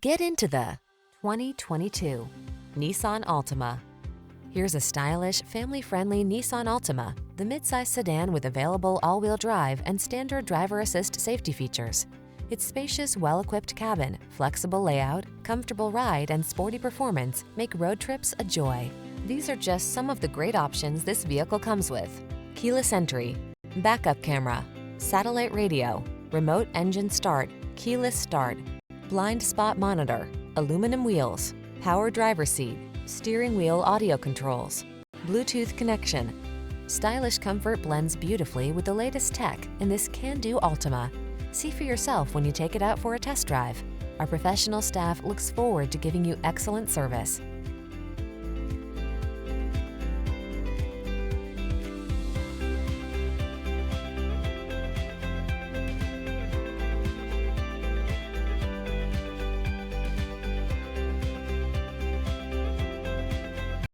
Get into the 2022 Nissan Altima. Here's a stylish, family-friendly Nissan Altima, the midsize sedan with available all-wheel drive and standard driver assist safety features. Its spacious, well-equipped cabin, flexible layout, comfortable ride, and sporty performance make road trips a joy. These are just some of the great options this vehicle comes with: keyless entry, backup camera, satellite radio, remote engine start, keyless start, blind spot monitor, aluminum wheels, power driver seat, steering wheel audio controls, Bluetooth connection. Stylish comfort blends beautifully with the latest tech in this can-do Altima. See for yourself when you take it out for a test drive. Our professional staff looks forward to giving you excellent service.